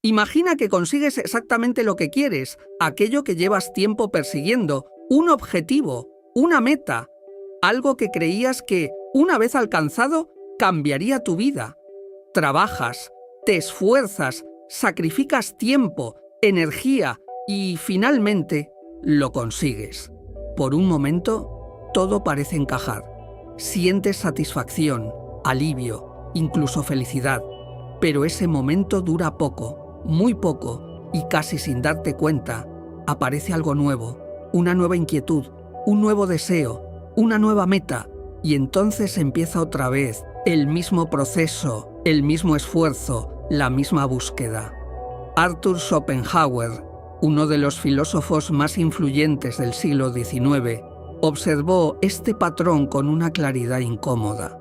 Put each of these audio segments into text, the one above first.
Imagina que consigues exactamente lo que quieres, aquello que llevas tiempo persiguiendo, un objetivo, una meta, algo que creías que, una vez alcanzado, cambiaría tu vida. Trabajas, te esfuerzas, sacrificas tiempo, energía y, finalmente, lo consigues. Por un momento, todo parece encajar. Sientes satisfacción, alivio, incluso felicidad. Pero ese momento dura poco, muy poco, y casi sin darte cuenta, aparece algo nuevo, una nueva inquietud, un nuevo deseo, una nueva meta, y entonces empieza otra vez el mismo proceso, el mismo esfuerzo, la misma búsqueda. Arthur Schopenhauer, uno de los filósofos más influyentes del siglo XIX, observó este patrón con una claridad incómoda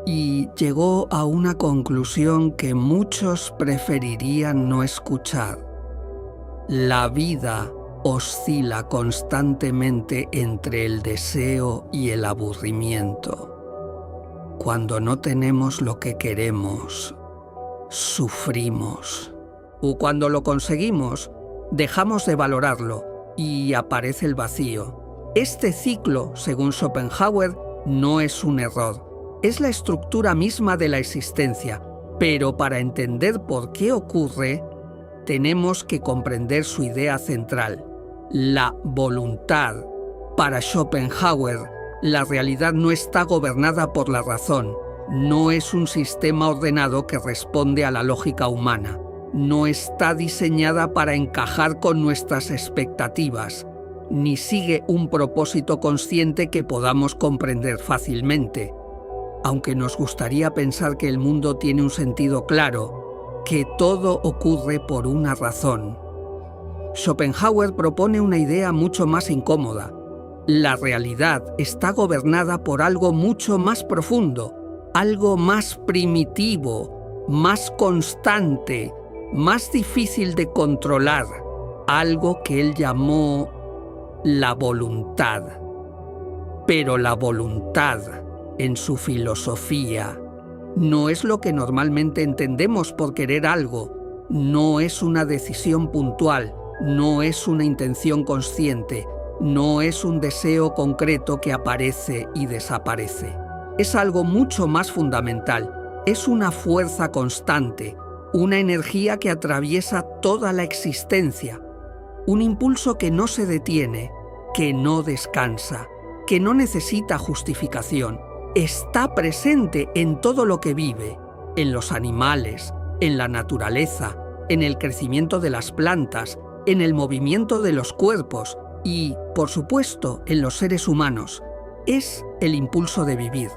y llegó a una conclusión que muchos preferirían no escuchar. La vida oscila constantemente entre el deseo y el aburrimiento. Cuando no tenemos lo que queremos, sufrimos. O cuando lo conseguimos, dejamos de valorarlo y aparece el vacío. Este ciclo, según Schopenhauer, no es un error. Es la estructura misma de la existencia. Pero para entender por qué ocurre, tenemos que comprender su idea central, la voluntad. Para Schopenhauer, la realidad no está gobernada por la razón. No es un sistema ordenado que responde a la lógica humana. No está diseñada para encajar con nuestras expectativas, ni sigue un propósito consciente que podamos comprender fácilmente. Aunque nos gustaría pensar que el mundo tiene un sentido claro, que todo ocurre por una razón. Schopenhauer propone una idea mucho más incómoda. La realidad está gobernada por algo mucho más profundo, algo más primitivo, más constante, más difícil de controlar, algo que él llamó la voluntad. Pero la voluntad, en su filosofía, no es lo que normalmente entendemos por querer algo, no es una decisión puntual, no es una intención consciente, no es un deseo concreto que aparece y desaparece. Es algo mucho más fundamental, es una fuerza constante, una energía que atraviesa toda la existencia, un impulso que no se detiene, que no descansa, que no necesita justificación. Está presente en todo lo que vive, en los animales, en la naturaleza, en el crecimiento de las plantas, en el movimiento de los cuerpos y, por supuesto, en los seres humanos. Es el impulso de vivir,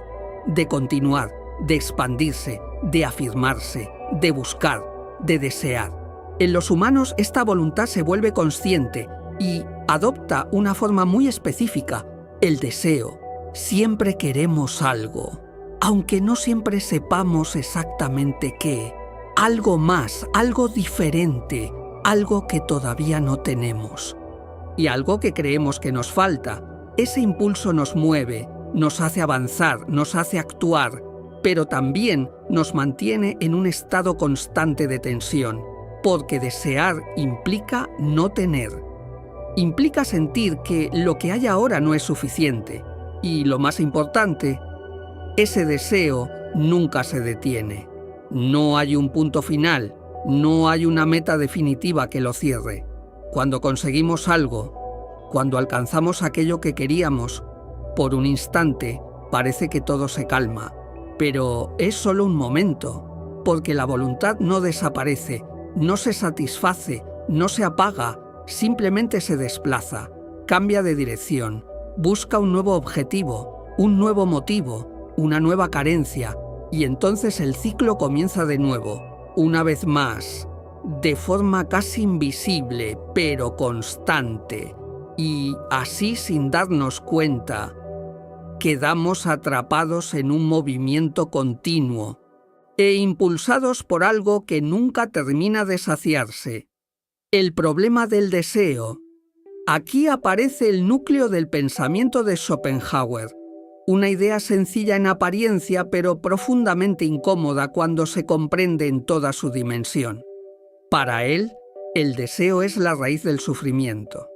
de continuar, de expandirse, de afirmarse, de buscar, de desear. En los humanos esta voluntad se vuelve consciente y adopta una forma muy específica, el deseo. Siempre queremos algo, aunque no siempre sepamos exactamente qué. Algo más, algo diferente, algo que todavía no tenemos. Y algo que creemos que nos falta. Ese impulso nos mueve, nos hace avanzar, nos hace actuar, pero también nos mantiene en un estado constante de tensión, porque desear implica no tener. Implica sentir que lo que hay ahora no es suficiente. Y lo más importante, ese deseo nunca se detiene. No hay un punto final, no hay una meta definitiva que lo cierre. Cuando conseguimos algo, cuando alcanzamos aquello que queríamos, por un instante parece que todo se calma. Pero es solo un momento, porque la voluntad no desaparece, no se satisface, no se apaga, simplemente se desplaza, cambia de dirección, busca un nuevo objetivo, un nuevo motivo, una nueva carencia, y entonces el ciclo comienza de nuevo, una vez más, de forma casi invisible, pero constante, y así sin darnos cuenta, quedamos atrapados en un movimiento continuo e impulsados por algo que nunca termina de saciarse. El problema del deseo. Aquí aparece el núcleo del pensamiento de Schopenhauer, una idea sencilla en apariencia pero profundamente incómoda cuando se comprende en toda su dimensión. Para él, el deseo es la raíz del sufrimiento,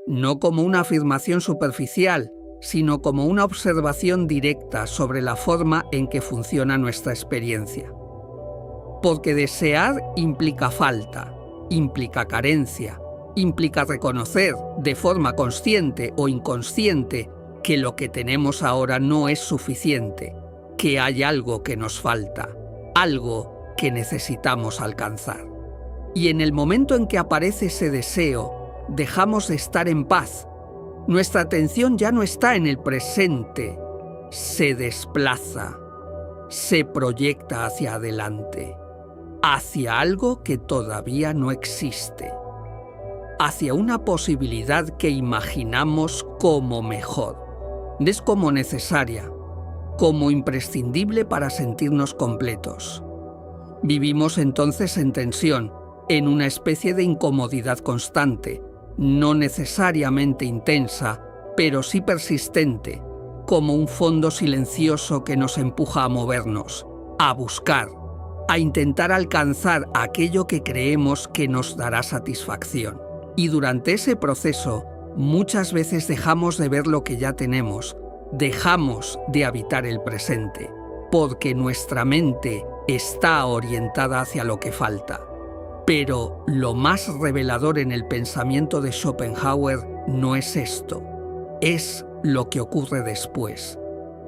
no como una afirmación superficial, sino como una observación directa sobre la forma en que funciona nuestra experiencia. Porque desear implica falta, implica carencia, implica reconocer de forma consciente o inconsciente que lo que tenemos ahora no es suficiente, que hay algo que nos falta, algo que necesitamos alcanzar. Y en el momento en que aparece ese deseo, dejamos de estar en paz. Nuestra atención ya no está en el presente, se desplaza, se proyecta hacia adelante, hacia algo que todavía no existe, hacia una posibilidad que imaginamos como mejor. Es como necesaria, como imprescindible para sentirnos completos. Vivimos entonces en tensión, en una especie de incomodidad constante, no necesariamente intensa, pero sí persistente, como un fondo silencioso que nos empuja a movernos, a buscar, a intentar alcanzar aquello que creemos que nos dará satisfacción. Y durante ese proceso, muchas veces dejamos de ver lo que ya tenemos, dejamos de habitar el presente, porque nuestra mente está orientada hacia lo que falta. Pero lo más revelador en el pensamiento de Schopenhauer no es esto, es lo que ocurre después,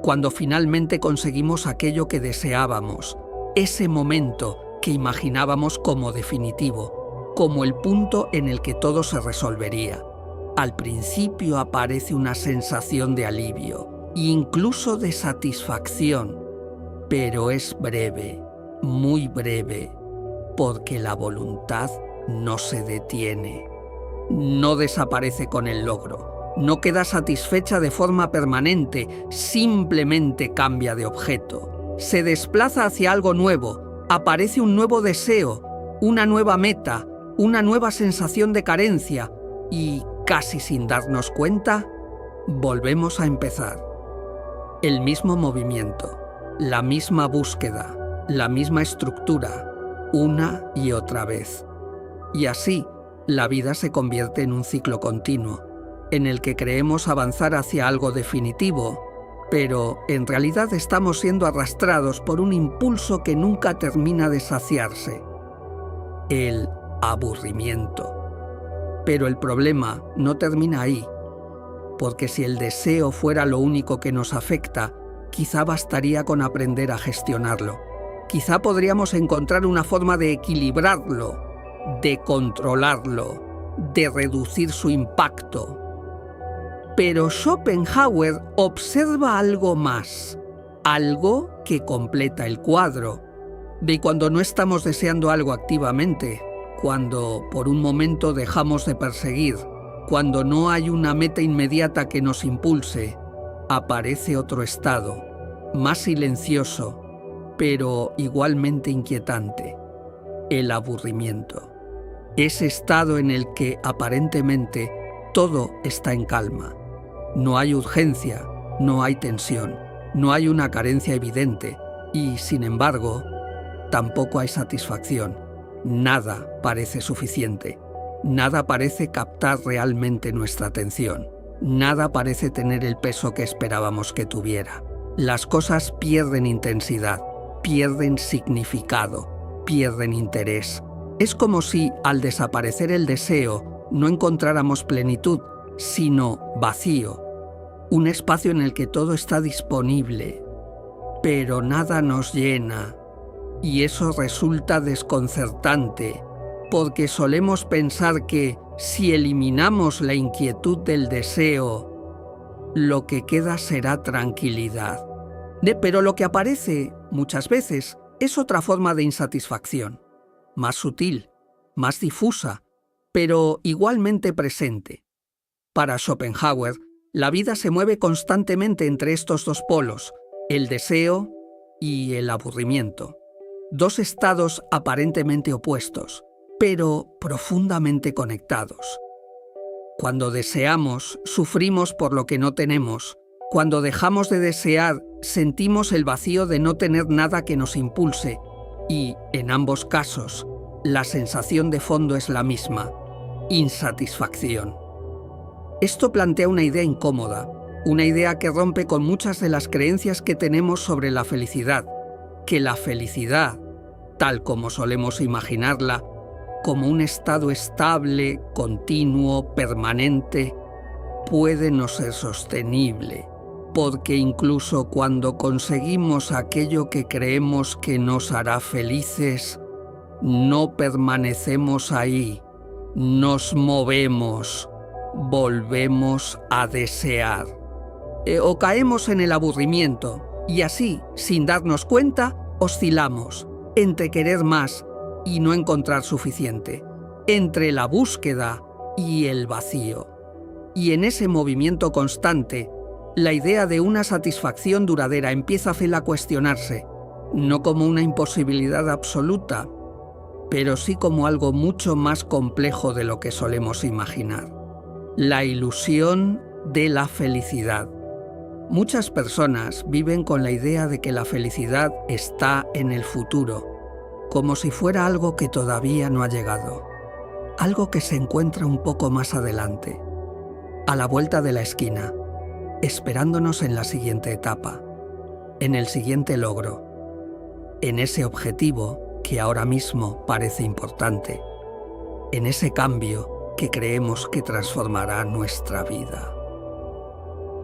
cuando finalmente conseguimos aquello que deseábamos, ese momento que imaginábamos como definitivo, como el punto en el que todo se resolvería. Al principio aparece una sensación de alivio, incluso de satisfacción, pero es breve, muy breve, porque la voluntad no se detiene, no desaparece con el logro, no queda satisfecha de forma permanente, simplemente cambia de objeto, se desplaza hacia algo nuevo, aparece un nuevo deseo, una nueva meta, una nueva sensación de carencia y, casi sin darnos cuenta, volvemos a empezar. El mismo movimiento, la misma búsqueda, la misma estructura, una y otra vez. Y así, la vida se convierte en un ciclo continuo, en el que creemos avanzar hacia algo definitivo, pero en realidad estamos siendo arrastrados por un impulso que nunca termina de saciarse: el aburrimiento. Pero el problema no termina ahí, porque si el deseo fuera lo único que nos afecta, quizá bastaría con aprender a gestionarlo. Quizá podríamos encontrar una forma de equilibrarlo, de controlarlo, de reducir su impacto. Pero Schopenhauer observa algo más, algo que completa el cuadro, de cuando no estamos deseando algo activamente, cuando por un momento dejamos de perseguir, cuando no hay una meta inmediata que nos impulse, aparece otro estado, más silencioso, pero igualmente inquietante: el aburrimiento. Ese estado en el que aparentemente todo está en calma. No hay urgencia, no hay tensión, no hay una carencia evidente y, sin embargo, tampoco hay satisfacción. Nada parece suficiente. Nada parece captar realmente nuestra atención. Nada parece tener el peso que esperábamos que tuviera. Las cosas pierden intensidad, pierden significado, pierden interés. Es como si, al desaparecer el deseo, no encontráramos plenitud, sino vacío. Un espacio en el que todo está disponible, pero nada nos llena. Y eso resulta desconcertante, porque solemos pensar que, si eliminamos la inquietud del deseo, lo que queda será tranquilidad. Pero lo que aparece, muchas veces, es otra forma de insatisfacción, más sutil, más difusa, pero igualmente presente. Para Schopenhauer, la vida se mueve constantemente entre estos dos polos, el deseo y el aburrimiento. Dos estados aparentemente opuestos, pero profundamente conectados. Cuando deseamos, sufrimos por lo que no tenemos. Cuando dejamos de desear, sentimos el vacío de no tener nada que nos impulse. Y, en ambos casos, la sensación de fondo es la misma: insatisfacción. Esto plantea una idea incómoda, una idea que rompe con muchas de las creencias que tenemos sobre la felicidad, que la felicidad, tal como solemos imaginarla, como un estado estable, continuo, permanente, puede no ser sostenible, porque incluso cuando conseguimos aquello que creemos que nos hará felices, no permanecemos ahí, nos movemos, volvemos a desear. O caemos en el aburrimiento, y así, sin darnos cuenta, oscilamos entre querer más y no encontrar suficiente, entre la búsqueda y el vacío. Y en ese movimiento constante, la idea de una satisfacción duradera empieza a cuestionarse, no como una imposibilidad absoluta, pero sí como algo mucho más complejo de lo que solemos imaginar. La ilusión de la felicidad. Muchas personas viven con la idea de que la felicidad está en el futuro, como si fuera algo que todavía no ha llegado, algo que se encuentra un poco más adelante, a la vuelta de la esquina, esperándonos en la siguiente etapa, en el siguiente logro, en ese objetivo que ahora mismo parece importante, en ese cambio que creemos que transformará nuestra vida.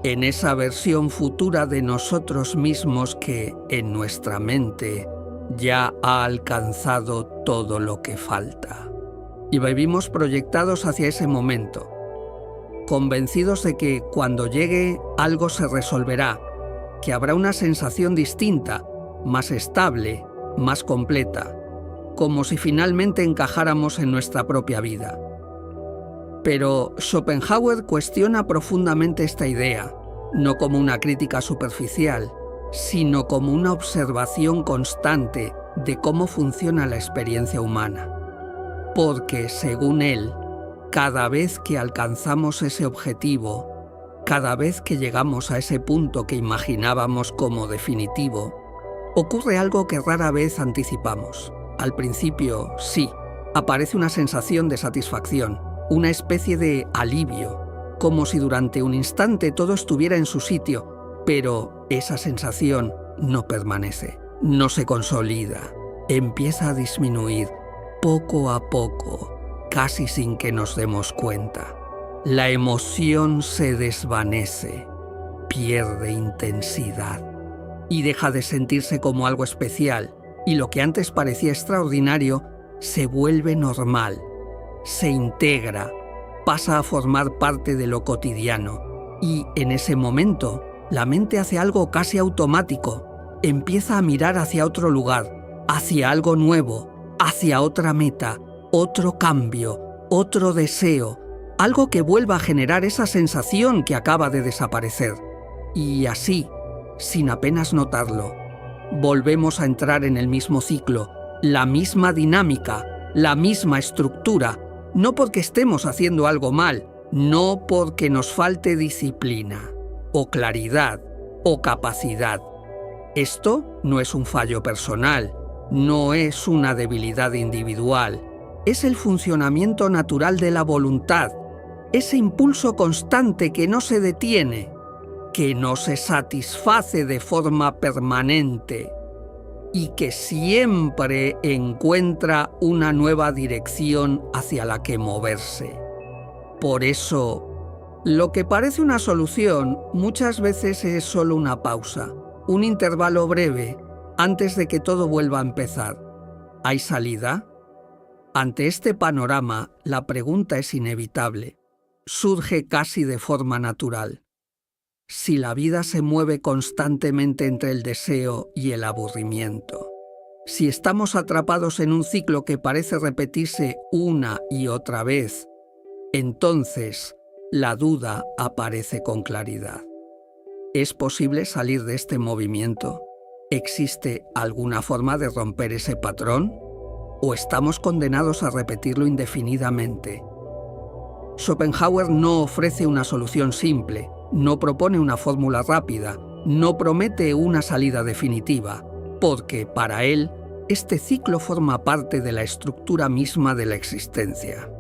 En esa versión futura de nosotros mismos que, en nuestra mente, ya ha alcanzado todo lo que falta. Y vivimos proyectados hacia ese momento, convencidos de que cuando llegue algo se resolverá, que habrá una sensación distinta, más estable, más completa, como si finalmente encajáramos en nuestra propia vida. Pero Schopenhauer cuestiona profundamente esta idea, no como una crítica superficial, sino como una observación constante de cómo funciona la experiencia humana. Porque, según él, cada vez que alcanzamos ese objetivo, cada vez que llegamos a ese punto que imaginábamos como definitivo, ocurre algo que rara vez anticipamos. Al principio, sí, aparece una sensación de satisfacción, una especie de alivio, como si durante un instante todo estuviera en su sitio, pero esa sensación no permanece, no se consolida, empieza a disminuir poco a poco, casi sin que nos demos cuenta. La emoción se desvanece, pierde intensidad y deja de sentirse como algo especial, y lo que antes parecía extraordinario se vuelve normal, se integra, pasa a formar parte de lo cotidiano, y en ese momento la mente hace algo casi automático, empieza a mirar hacia otro lugar, hacia algo nuevo, hacia otra meta, otro cambio, otro deseo, algo que vuelva a generar esa sensación que acaba de desaparecer. Y así, sin apenas notarlo, volvemos a entrar en el mismo ciclo, la misma dinámica, la misma estructura, no porque estemos haciendo algo mal, no porque nos falte disciplina, o claridad, o capacidad. Esto no es un fallo personal, no es una debilidad individual, es el funcionamiento natural de la voluntad, ese impulso constante que no se detiene, que no se satisface de forma permanente y que siempre encuentra una nueva dirección hacia la que moverse. Por eso, lo que parece una solución muchas veces es solo una pausa, un intervalo breve antes de que todo vuelva a empezar. ¿Hay salida? Ante este panorama, la pregunta es inevitable. Surge casi de forma natural. Si la vida se mueve constantemente entre el deseo y el aburrimiento, si estamos atrapados en un ciclo que parece repetirse una y otra vez, entonces la duda aparece con claridad. ¿Es posible salir de este movimiento? ¿Existe alguna forma de romper ese patrón? ¿O estamos condenados a repetirlo indefinidamente? Schopenhauer no ofrece una solución simple, no propone una fórmula rápida, no promete una salida definitiva, porque para él este ciclo forma parte de la estructura misma de la existencia.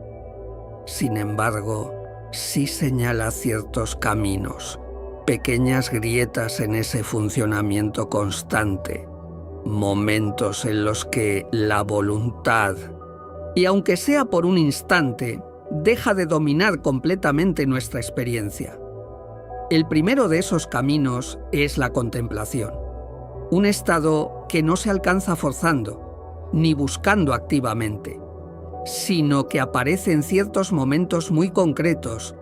Sin embargo, sí señala ciertos caminos, pequeñas grietas en ese funcionamiento constante, momentos en los que la voluntad, y aunque sea por un instante, deja de dominar completamente nuestra experiencia. El primero de esos caminos es la contemplación, un estado que no se alcanza forzando, ni buscando activamente, sino que aparece en ciertos momentos muy concretos,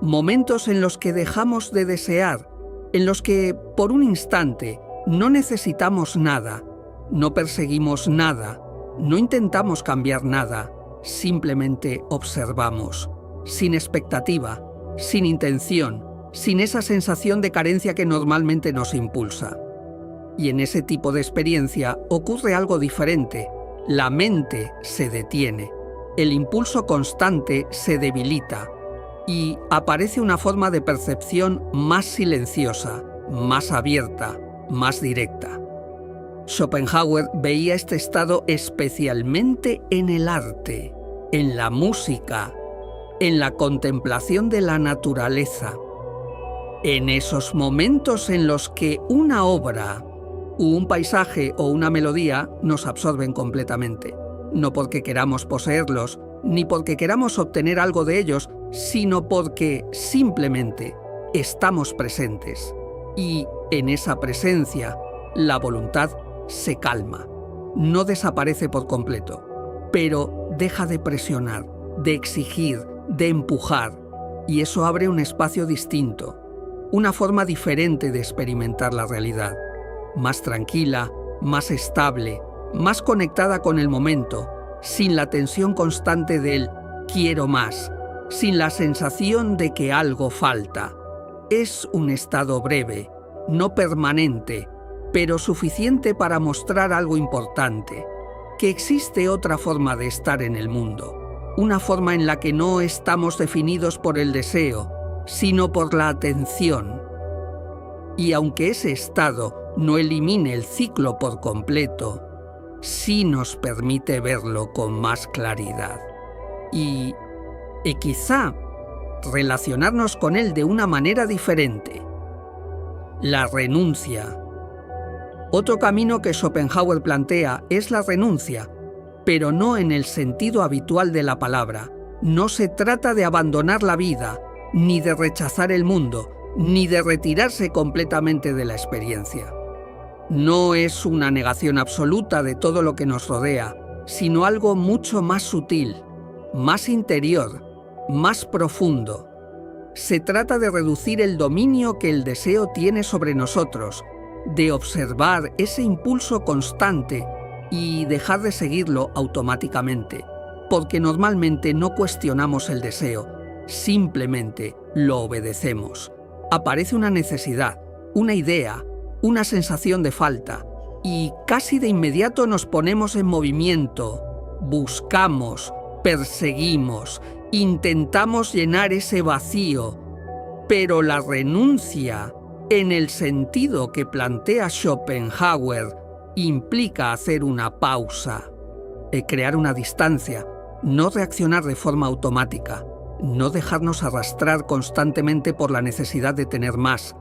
momentos en los que dejamos de desear, en los que, por un instante, no necesitamos nada, no perseguimos nada, no intentamos cambiar nada, simplemente observamos, sin expectativa, sin intención, sin esa sensación de carencia que normalmente nos impulsa. Y en ese tipo de experiencia ocurre algo diferente. La mente se detiene, el impulso constante se debilita y aparece una forma de percepción más silenciosa, más abierta, más directa. Schopenhauer veía este estado especialmente en el arte, en la música, en la contemplación de la naturaleza. En esos momentos en los que una obra, un paisaje o una melodía nos absorben completamente, no porque queramos poseerlos, ni porque queramos obtener algo de ellos, sino porque simplemente estamos presentes. Y en esa presencia, la voluntad se calma, no desaparece por completo, pero deja de presionar, de exigir, de empujar, y eso abre un espacio distinto, una forma diferente de experimentar la realidad, más tranquila, más estable, más conectada con el momento, sin la tensión constante del quiero más, sin la sensación de que algo falta. Es un estado breve, no permanente, pero suficiente para mostrar algo importante, que existe otra forma de estar en el mundo, una forma en la que no estamos definidos por el deseo, sino por la atención. Y aunque ese estado no elimine el ciclo por completo, sí nos permite verlo con más claridad. Y quizá relacionarnos con él de una manera diferente. La renuncia. Otro camino que Schopenhauer plantea es la renuncia, pero no en el sentido habitual de la palabra. No se trata de abandonar la vida, ni de rechazar el mundo, ni de retirarse completamente de la experiencia. No es una negación absoluta de todo lo que nos rodea, sino algo mucho más sutil, más interior, más profundo. Se trata de reducir el dominio que el deseo tiene sobre nosotros, de observar ese impulso constante y dejar de seguirlo automáticamente, porque normalmente no cuestionamos el deseo, simplemente lo obedecemos. Aparece una necesidad, una idea, una sensación de falta, y casi de inmediato nos ponemos en movimiento, buscamos, perseguimos, intentamos llenar ese vacío, pero la renuncia, en el sentido que plantea Schopenhauer, implica hacer una pausa, crear una distancia, no reaccionar de forma automática, no dejarnos arrastrar constantemente por la necesidad de tener más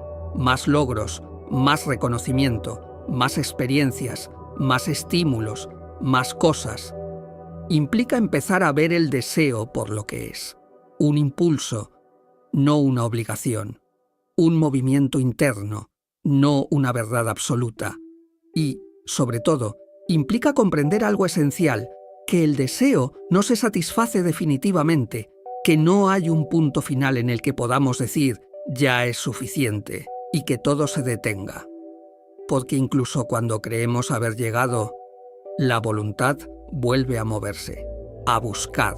logros, más reconocimiento, más experiencias, más estímulos, más cosas. Implica empezar a ver el deseo por lo que es, un impulso, no una obligación, un movimiento interno, no una verdad absoluta. Y, sobre todo, implica comprender algo esencial, que el deseo no se satisface definitivamente, que no hay un punto final en el que podamos decir ya es suficiente y que todo se detenga. Porque incluso cuando creemos haber llegado, la voluntad vuelve a moverse, a buscar,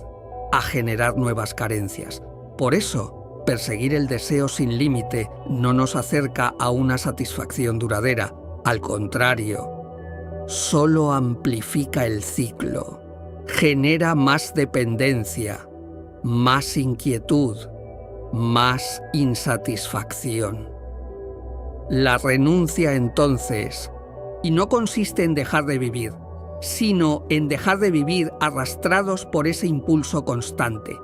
a generar nuevas carencias. Por eso, perseguir el deseo sin límite no nos acerca a una satisfacción duradera. Al contrario, solo amplifica el ciclo, genera más dependencia, más inquietud, más insatisfacción. La renuncia entonces, y no consiste en dejar de vivir, sino en dejar de vivir arrastrados por ese impulso constante,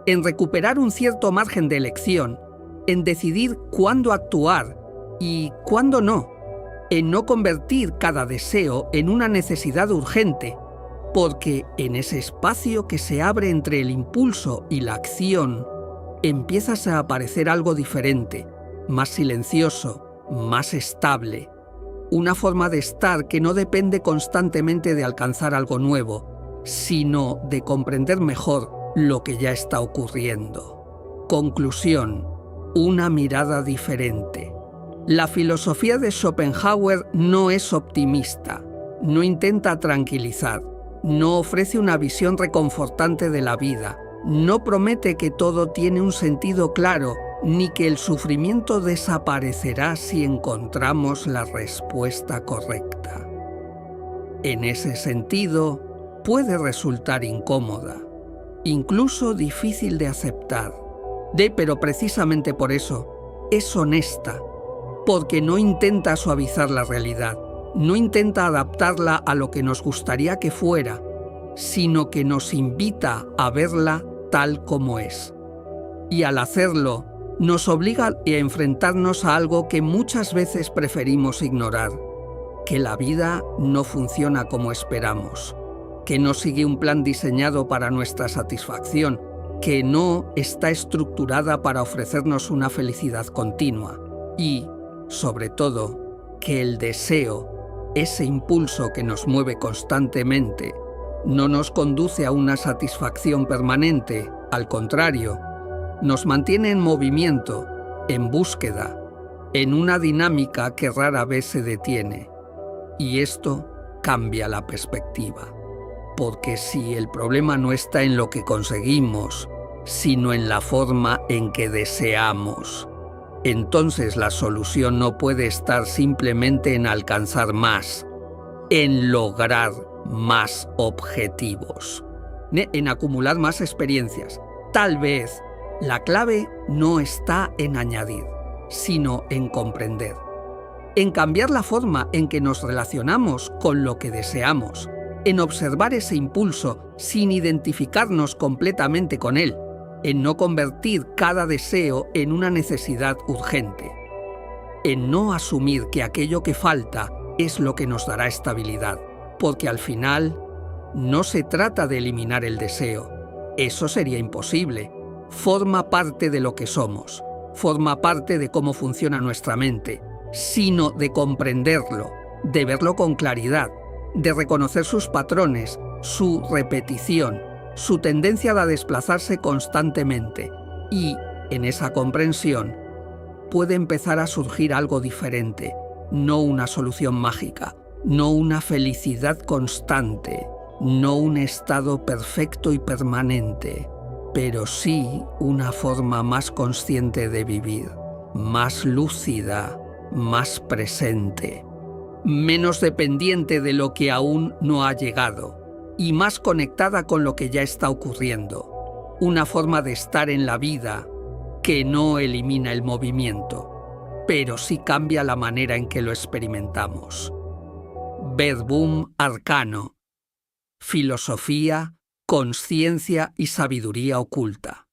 en recuperar un cierto margen de elección, en decidir cuándo actuar y cuándo no, en no convertir cada deseo en una necesidad urgente, porque en ese espacio que se abre entre el impulso y la acción, empiezas a aparecer algo diferente, más silencioso, más estable, una forma de estar que no depende constantemente de alcanzar algo nuevo, sino de comprender mejor lo que ya está ocurriendo. Conclusión: una mirada diferente. La filosofía de Schopenhauer no es optimista, no intenta tranquilizar, no ofrece una visión reconfortante de la vida, no promete que todo tiene un sentido claro, ni que el sufrimiento desaparecerá si encontramos la respuesta correcta. En ese sentido, puede resultar incómoda, incluso difícil de aceptar. Pero precisamente por eso, es honesta, porque no intenta suavizar la realidad, no intenta adaptarla a lo que nos gustaría que fuera, sino que nos invita a verla tal como es. Y al hacerlo, nos obliga a enfrentarnos a algo que muchas veces preferimos ignorar, que la vida no funciona como esperamos, que no sigue un plan diseñado para nuestra satisfacción, que no está estructurada para ofrecernos una felicidad continua y, sobre todo, que el deseo, ese impulso que nos mueve constantemente, no nos conduce a una satisfacción permanente, al contrario, nos mantiene en movimiento, en búsqueda, en una dinámica que rara vez se detiene. Y esto cambia la perspectiva. Porque si el problema no está en lo que conseguimos, sino en la forma en que deseamos, entonces la solución no puede estar simplemente en alcanzar más, en lograr más objetivos, en acumular más experiencias. Tal vez la clave no está en añadir, sino en comprender, en cambiar la forma en que nos relacionamos con lo que deseamos, en observar ese impulso sin identificarnos completamente con él, en no convertir cada deseo en una necesidad urgente, en no asumir que aquello que falta es lo que nos dará estabilidad, porque al final no se trata de eliminar el deseo, eso sería imposible, forma parte de lo que somos, forma parte de cómo funciona nuestra mente, sino de comprenderlo, de verlo con claridad, de reconocer sus patrones, su repetición, su tendencia a desplazarse constantemente y, en esa comprensión, puede empezar a surgir algo diferente, no una solución mágica, no una felicidad constante, no un estado perfecto y permanente, pero sí una forma más consciente de vivir, más lúcida, más presente, menos dependiente de lo que aún no ha llegado y más conectada con lo que ya está ocurriendo. Una forma de estar en la vida que no elimina el movimiento, pero sí cambia la manera en que lo experimentamos. Verbum Arcano. Filosofía, conciencia y sabiduría oculta.